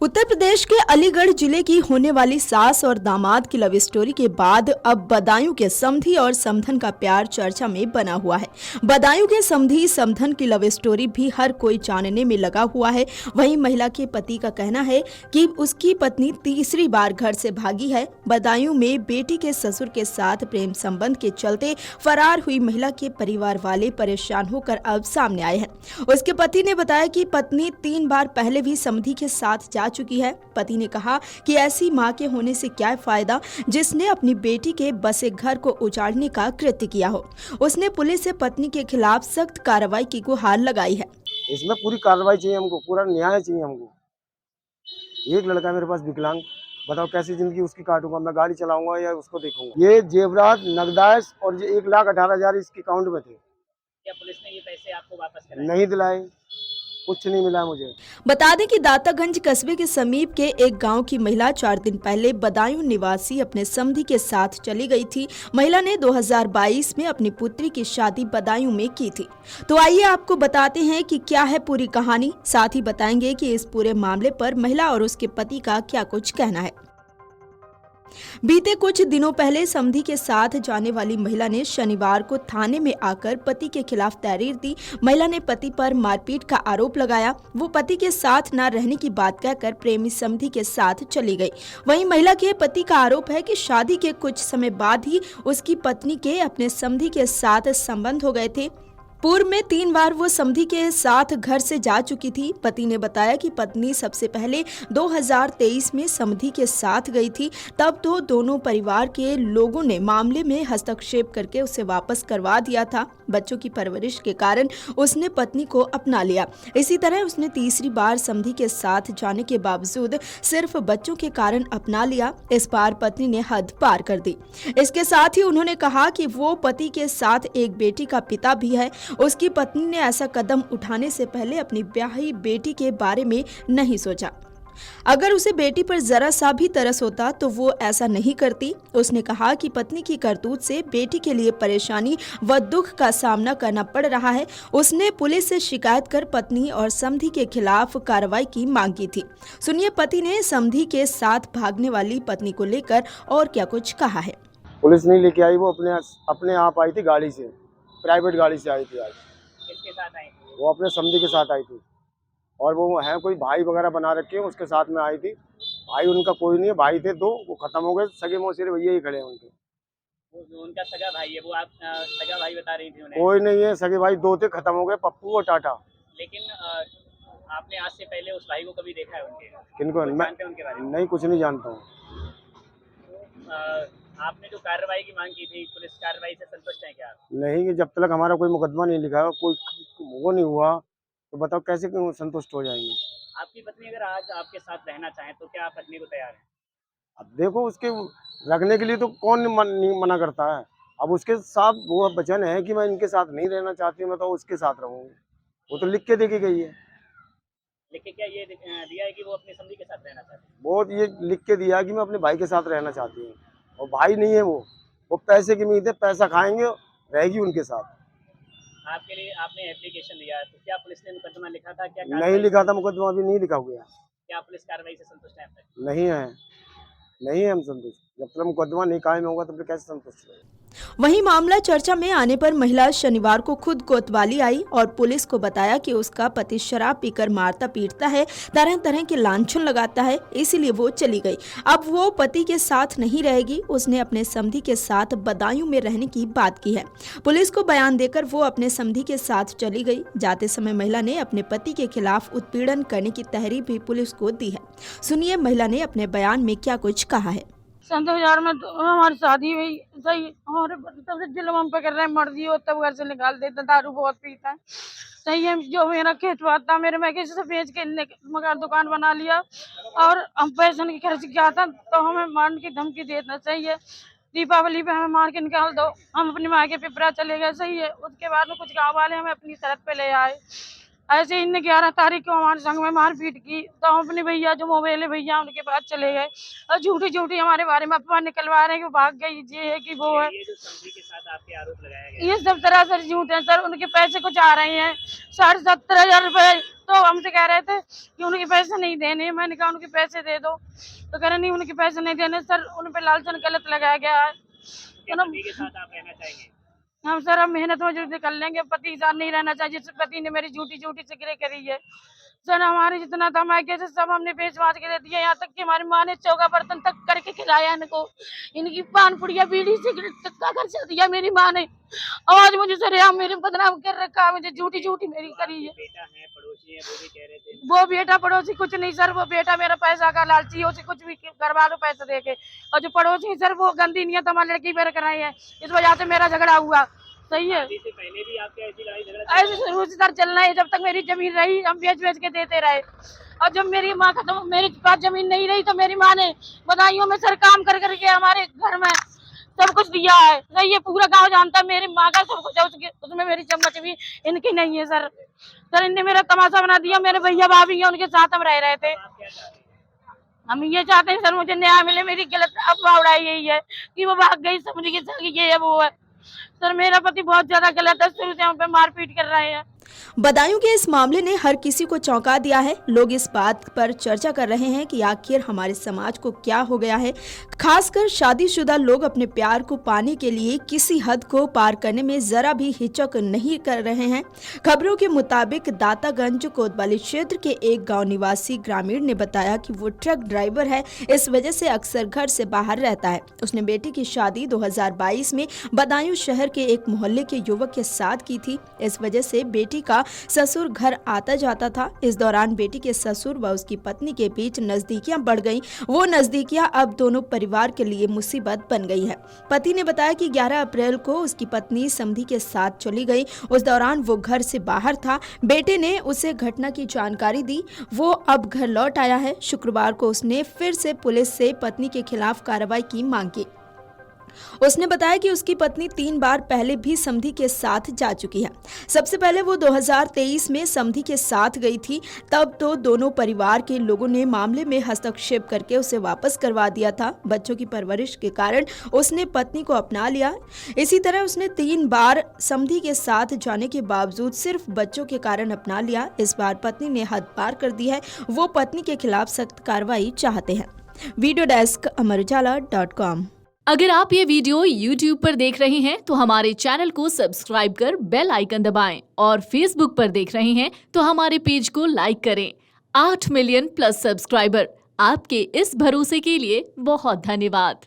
उत्तर प्रदेश के अलीगढ़ जिले की होने वाली सास और दामाद की लव स्टोरी के बाद अब बदायूं के समधी और समधन का प्यार चर्चा में बना हुआ है। बदायूं के समधी समधन की लव स्टोरी भी हर कोई जानने में लगा हुआ है। वहीं महिला के पति का कहना है कि उसकी पत्नी तीसरी बार घर से भागी है। बदायूं में बेटी के ससुर के साथ प्रेम संबंध के चलते फरार हुई महिला के परिवार वाले परेशान होकर अब सामने आए हैं। उसके पति ने बताया कि पत्नी 3 बार पहले भी समधी के साथ जा चुकी है। पति ने कहा कि ऐसी मां के होने से क्या फायदा जिसने अपनी बेटी के बसे घर को उजाड़ने का कृत्य किया हो। उसने पुलिस से पत्नी के खिलाफ सख्त कार्रवाई की गुहार लगाई है। इसमें पूरी कार्रवाई चाहिए हमको, पूरा न्याय चाहिए हमको। एक लड़का मेरे पास विकलांग, बताओ कैसी जिंदगी उसकी काटूंगा? मैं गाड़ी चलाऊंगा या उसको देखूंगा? ये जेवरात नगदाइश और ये 1,18,000 इसके अकाउंट में थे। क्या पुलिस ने ये पैसे आपको वापस कराए? नहीं दिलाए, कुछ नहीं मिला मुझे। बता दें कि दातागंज कस्बे के समीप के एक गांव की महिला 4 दिन पहले बदायूं निवासी अपने समधी के साथ चली गई थी। महिला ने 2022 में अपनी पुत्री की शादी बदायूं में की थी। तो आइए आपको बताते हैं कि क्या है पूरी कहानी। साथ ही बताएंगे कि इस पूरे मामले पर महिला और उसके पति का क्या कुछ कहना है। बीते कुछ दिनों पहले समधी के साथ जाने वाली महिला ने शनिवार को थाने में आकर पति के खिलाफ तहरीर दी। महिला ने पति पर मारपीट का आरोप लगाया। वो पति के साथ न रहने की बात कहकर प्रेमी समधी के साथ चली गई। वहीं महिला के पति का आरोप है कि शादी के कुछ समय बाद ही उसकी पत्नी के अपने समधी के साथ संबंध हो गए थे। पूर्व में 3 बार वो समधी के साथ घर से जा चुकी थी। पति ने बताया कि पत्नी सबसे पहले 2023 में समधी के साथ गई थी। तब तो दोनों परिवार के लोगों ने मामले में हस्तक्षेप करके उसे वापस करवा दिया था। बच्चों की परवरिश के कारण उसने पत्नी को अपना लिया। इसी तरह उसने तीसरी बार समधी के साथ जाने के बावजूद सिर्फ बच्चों के कारण अपना लिया। इस बार पत्नी ने हद पार कर दी। इसके साथ ही उन्होंने कहा कि वो पति के साथ एक बेटी का पिता भी है। उसकी पत्नी ने ऐसा कदम उठाने से पहले अपनी ब्याही बेटी के बारे में नहीं सोचा। अगर उसे बेटी पर जरा सा भी तरस होता तो वो ऐसा नहीं करती। उसने कहा कि पत्नी की करतूत से बेटी के लिए परेशानी व दुख का सामना करना पड़ रहा है। उसने पुलिस से शिकायत कर पत्नी और समधी के खिलाफ कार्रवाई की मांग की थी। सुनिए पति ने समधी के साथ भागने वाली पत्नी को लेकर और क्या कुछ कहा है। पुलिस नहीं लेके आई, वो अपने आप आई थी, गाड़ी से, प्राइवेट गाड़ी से आई थी। आज किसके साथ आई थी? वो अपने समधी के साथ आई थी और वो है कोई भाई वगैरह बना रखे हैं, उसके साथ में आई थी। भाई उनका कोई नहीं है, भाई थे 2, वो खत्म हो गए। सगे मौसेरे भैया ही खड़े हैं उनके। वो उनका सगा भाई है, वो आप सगा भाई बता रही थी उन्हें? कोई नहीं है, सगे भाई 2 थे, खत्म हो गए, पप्पू और टाटा। लेकिन आपने आज से पहले उस भाई को कभी देखा है उनके? किनको? कुछ मैं जानते हैं उनके बारे में? नहीं, कुछ नहीं जानता हूँ। आपने जो कार्रवाई की मांग की थी, पुलिस कार्रवाई से संतुष्ट है क्या? नहीं, जब तक हमारा कोई मुकदमा नहीं लिखा है, कोई वो नहीं हुआ, तो बताओ कैसे क्यों संतुष्ट हो जाएंगे? आपकी पत्नी अगर आज आपके साथ रहना चाहे तो क्या आप रखने को तैयार हैं? अब देखो, उसके रखने के लिए तो कौन नहीं मना करता है। अब उसके साथ वो वचन है कि मैं इनके साथ नहीं रहना चाहती, मैं तो उसके साथ रहूंगी। वो तो लिख के देके गई है। लेकिन क्या ये दिया है कि वो अपनी समधी के साथ रहना चाहते हैं? वो ये लिख के दिया कि मैं अपने भाई के साथ रहना चाहती हूँ, और भाई नहीं है वो पैसे की उम्मीद है, पैसा खाएंगे, रहेगी उनके साथ। आपके लिए आपने एप्लीकेशन दिया, तो क्या पुलिस ने मुकदमा लिखा था? क्या नहीं लिखा था मुकदमा, अभी नहीं लिखा हुआ है। क्या पुलिस कार्रवाई से संतुष्ट है आप तक? नहीं है हम संतुष्ट। जब तक मुकदमा नहीं कायम होगा तब तक कैसे संतुष्ट रहेंगे? वहीं मामला चर्चा में आने पर महिला शनिवार को खुद कोतवाली आई और पुलिस को बताया कि उसका पति शराब पीकर मारता पीटता है, तरह तरह के लांछन लगाता है, इसीलिए वो चली गई। अब वो पति के साथ नहीं रहेगी। उसने अपने समधी के साथ बदायूं में रहने की बात की है। पुलिस को बयान देकर वो अपने समधी के साथ चली गई। जाते समय महिला ने अपने पति के खिलाफ उत्पीड़न करने की तहरीर भी पुलिस को दी है। सुनिए महिला ने अपने बयान में क्या कुछ कहा है। सन 2000 में तो हमारी शादी हुई, सही। और तब से जुल्म हम पे कर रहे हैं, मर्जी हो तब घर से निकाल देता, दारू बहुत पीता है, सही है। जो मेरा खेत बात था मेरे, मैं किसी से बेच के मकान दुकान बना लिया और हम पैसे की खर्च किया था, तो हमें मारने की धमकी देना चाहिए। दीपावली पे हमें मार के निकाल दो, हम अपनी माँ के पिपरा चले गए, सही है। उसके बाद में कुछ गाँव वाले हमें अपनी शरत पे ले आए, ऐसे इनने 11 तारीख को हमारे संग में मारपीट की, तो हम अपने भैया जो मोबाइल है भैया उनके पास चले गए और झूठी झूठी हमारे बारे में अफवाह निकलवा रहे हैं कि भाग गई, ये है कि वो है। ये जो समधी के साथ आपके आरोप लगाया गया, ये सब तरह से झूठ है सर। उनके पैसे कुछ आ रहे हैं 70,500 रुपए, तो हमसे कह रहे थे कि उनके पैसे नहीं देने। मैंने कहा उनके पैसे दे दो, तो कह रहे नहीं उनके पैसे नहीं देने सर, उन पे लालचन गलत लगाया गया है। क्या पति के साथ आप रहना चाहेंगे? हम सर अब मेहनत मजदूरी कर लेंगे, पति के साथ नहीं रहना चाहिए। जिस पति ने मेरी झूठी झूठी सिगरेट करी है सर, हमारे जितना था मैं कैसे सब हमने बेच बाच के दे दिया। यहाँ तक कि हमारी माँ ने चौका बर्तन तक करके खिलाया इनको, इनकी पान पुड़िया बीड़ी सिगरेट तक का खर्चा दिया मेरी माँ ने। आज मुझे सर यहाँ मेरे बदनाम कर रखा, मुझे झूठी झूठी मेरी करी है। बेटा है, पड़ोसी है, वो भी कह रहे थे। वो बेटा पड़ोसी कुछ नहीं सर, वो बेटा मेरा पैसा का लालची है, उसे कुछ भी करवा लो पैसे देके। और जो पड़ोसी सर वो गंदी नियत हमारी लड़की पर कराई है, इस वजह से मेरा झगड़ा हुआ। सही है, शादी से पहले भी आपके ऐसी लड़ाई झगड़ा ऐसे शुरू से सर चलना है। जब तक मेरी जमीन रही हम बेच बेच के देते रहे, और जब मेरी माँ खत्म, मेरे पास जमीन नहीं रही, तो मेरी माँ ने बधाइयों में सर काम कर करके हमारे घर में सब कुछ दिया है। नहीं ये पूरा गांव जानता है मेरी माँ का सब कुछ है, उसमें मेरी चम्मच भी इनकी नहीं है सर। सर इनने मेरा तमाशा बना दिया। मेरे भैया भाभी हैं, उनके साथ हम रह रहे थे। हम ये चाहते हैं सर मुझे न्याय मिले। मेरी गलत अफवाह उड़ाई यही है कि वो भाग गई, समझ के साथ ये है वो है। सर मेरा पति बहुत ज्यादा गलत है, शुरू से हम पे मारपीट कर रहे हैं। बदायूं के इस मामले ने हर किसी को चौंका दिया है। लोग इस बात पर चर्चा कर रहे हैं कि आखिर हमारे समाज को क्या हो गया है। खासकर शादीशुदा लोग अपने प्यार को पाने के लिए किसी हद को पार करने में जरा भी हिचक नहीं कर रहे हैं। खबरों के मुताबिक दातागंज कोतवाली क्षेत्र के एक गांव निवासी ग्रामीण ने बताया कि वो ट्रक ड्राइवर है, इस वजह से अक्सर घर से बाहर रहता है। उसने बेटी की शादी 2022 में बदायूं शहर के एक मोहल्ले के युवक के साथ की थी। इस वजह से बेटी का ससुर घर आता जाता था। इस दौरान बेटी के ससुर व उसकी पत्नी के बीच नजदीकियां बढ़ गईं। वो नजदीकियां अब दोनों परिवार के लिए मुसीबत बन गई है। पति ने बताया कि 11 अप्रैल को उसकी पत्नी समधी के साथ चली गई। उस दौरान वो घर से बाहर था। बेटे ने उसे घटना की जानकारी दी। वो अब घर लौट आया है। शुक्रवार को उसने फिर से पुलिस से पत्नी के खिलाफ कार्रवाई की मांग की। उसने बताया कि उसकी पत्नी 3 बार पहले भी समधी के साथ जा चुकी है। सबसे पहले वो 2023 में समधी के साथ गई थी। तब तो दोनों परिवार के लोगों ने मामले में हस्तक्षेप करके उसे वापस करवा दिया था। बच्चों की परवरिश के कारण उसने पत्नी को अपना लिया। इसी तरह उसने 3 बार समधी के साथ जाने के बावजूद सिर्फ बच्चों के कारण अपना लिया। इस बार पत्नी ने हद पार कर दी है। वो पत्नी के खिलाफ सख्त कार्रवाई चाहते हैं। Video desk amarujala.com। अगर आप ये वीडियो YouTube पर देख रहे हैं तो हमारे चैनल को सब्सक्राइब कर बेल आइकन दबाएं, और Facebook पर देख रहे हैं तो हमारे पेज को लाइक करें। 8 मिलियन प्लस सब्सक्राइबर, आपके इस भरोसे के लिए बहुत धन्यवाद।